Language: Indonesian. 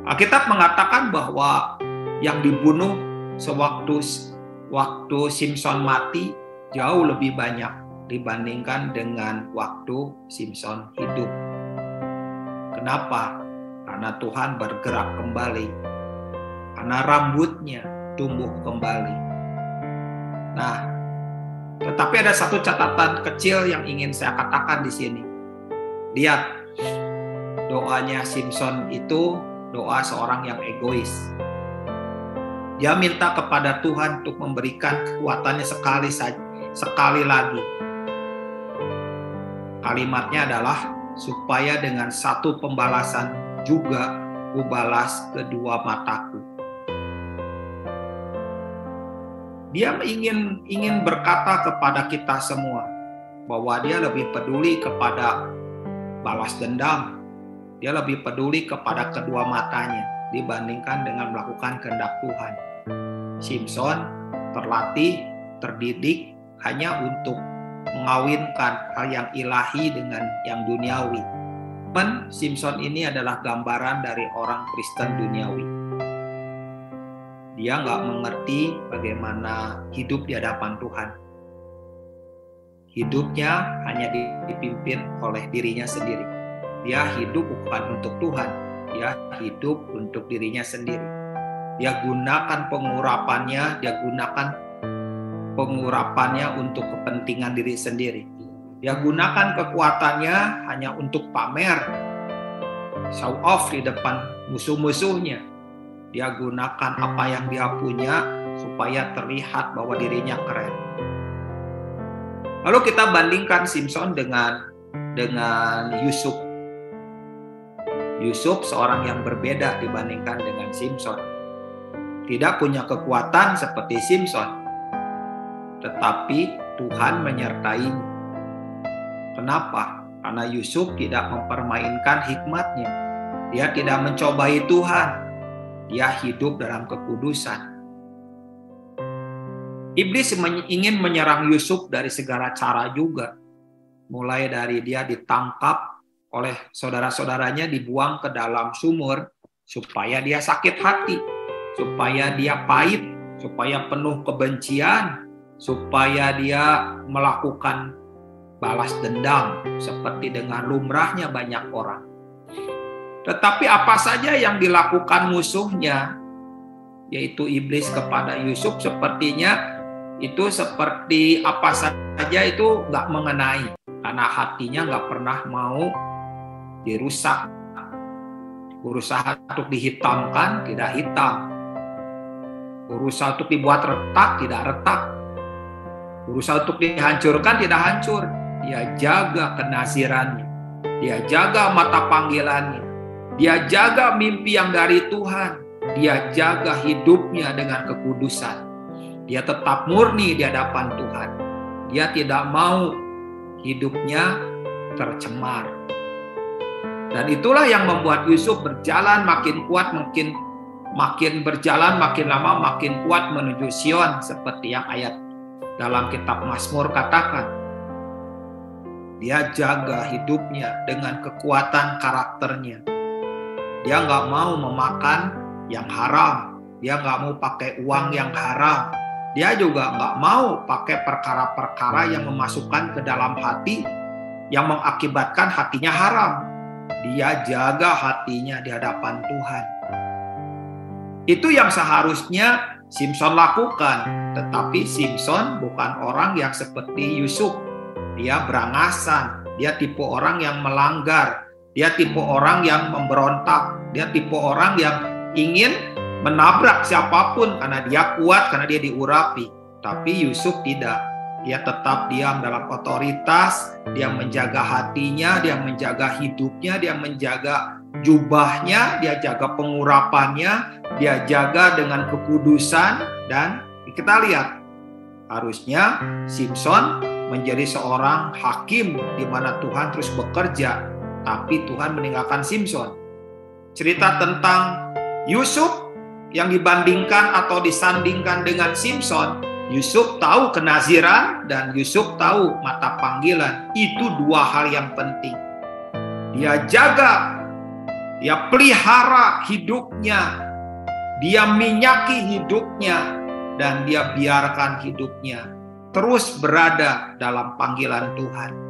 Alkitab mengatakan bahwa yang dibunuh sewaktu Simson mati jauh lebih banyak dibandingkan dengan waktu Simson hidup. Kenapa? Karena Tuhan bergerak kembali. Karena rambutnya tumbuh kembali. Nah, tetapi ada satu catatan kecil yang ingin saya katakan di sini. Lihat, doanya Simson itu doa seorang yang egois. Dia minta kepada Tuhan untuk memberikan kekuatannya sekali lagi. Kalimatnya adalah supaya dengan satu pembalasan juga kubalas kedua mataku. Dia ingin berkata kepada kita semua bahwa dia lebih peduli kepada balas dendam. Dia lebih peduli kepada kedua matanya dibandingkan dengan melakukan kehendak Tuhan. Simson terlatih, terdidik hanya untuk mengawinkan hal yang ilahi dengan yang duniawi. Simson ini adalah gambaran dari orang Kristen duniawi. Dia nggak mengerti bagaimana hidup di hadapan Tuhan. Hidupnya hanya dipimpin oleh dirinya sendiri. Dia hidup bukan untuk Tuhan, dia hidup untuk dirinya sendiri. Dia gunakan pengurapannya untuk kepentingan diri sendiri. Dia gunakan kekuatannya hanya untuk pamer, show off di depan musuh-musuhnya. Dia gunakan apa yang dia punya supaya terlihat bahwa dirinya keren. Lalu kita bandingkan Simson dengan Yusuf. Yusuf seorang yang berbeda dibandingkan dengan Simson. Tidak punya kekuatan seperti Simson, tetapi Tuhan menyertainya. Kenapa? Karena Yusuf tidak mempermainkan hikmatnya. Dia tidak mencobai Tuhan. Dia hidup dalam kekudusan. Iblis ingin menyerang Yusuf dari segala cara juga. Mulai dari dia ditangkap oleh saudara-saudaranya, dibuang ke dalam sumur supaya dia sakit hati, supaya dia pahit, supaya penuh kebencian, supaya dia melakukan balas dendam seperti dengan lumrahnya banyak orang. Tetapi apa saja yang dilakukan musuhnya, yaitu iblis kepada Yusuf, sepertinya itu seperti apa saja itu nggak mengenai, karena hatinya nggak pernah mau dirusak. Berusaha untuk dihitamkan, tidak hitam. Berusaha untuk dibuat retak, tidak retak. Berusaha untuk dihancurkan, tidak hancur. Dia jaga kenazirannya. Dia jaga mata panggilannya. Dia jaga mimpi yang dari Tuhan. Dia jaga hidupnya dengan kekudusan. Dia tetap murni di hadapan Tuhan. Dia tidak mau hidupnya tercemar. Dan itulah yang membuat Yusuf berjalan makin kuat, makin berjalan makin lama makin kuat menuju Sion, seperti yang ayat dalam kitab Mazmur katakan. Dia jaga hidupnya dengan kekuatan karakternya. Dia nggak mau memakan yang haram. Dia nggak mau pakai uang yang haram. Dia juga nggak mau pakai perkara-perkara yang memasukkan ke dalam hati, yang mengakibatkan hatinya haram. Dia jaga hatinya di hadapan Tuhan. Itu yang seharusnya Simson lakukan. Tetapi Simson bukan orang yang seperti Yusuf. Dia berangasan. Dia tipe orang yang melanggar. Dia tipe orang yang memberontak. Dia tipe orang yang ingin menabrak siapapun karena dia kuat, karena dia diurapi. Tapi Yusuf tidak. Dia tetap diam dalam otoritas. Dia menjaga hatinya, dia menjaga hidupnya, dia menjaga jubahnya, dia jaga pengurapannya, dia jaga dengan kekudusan. Dan kita lihat, harusnya Simson menjadi seorang hakim di mana Tuhan terus bekerja, tapi Tuhan meninggalkan Simson. Cerita tentang Yusuf yang dibandingkan atau disandingkan dengan Simson, Yusuf tahu kenaziran dan Yusuf tahu mata panggilan. Itu dua hal yang penting. Dia jaga Dia pelihara hidupnya, dia minyaki hidupnya, dan dia biarkan hidupnya terus berada dalam panggilan Tuhan.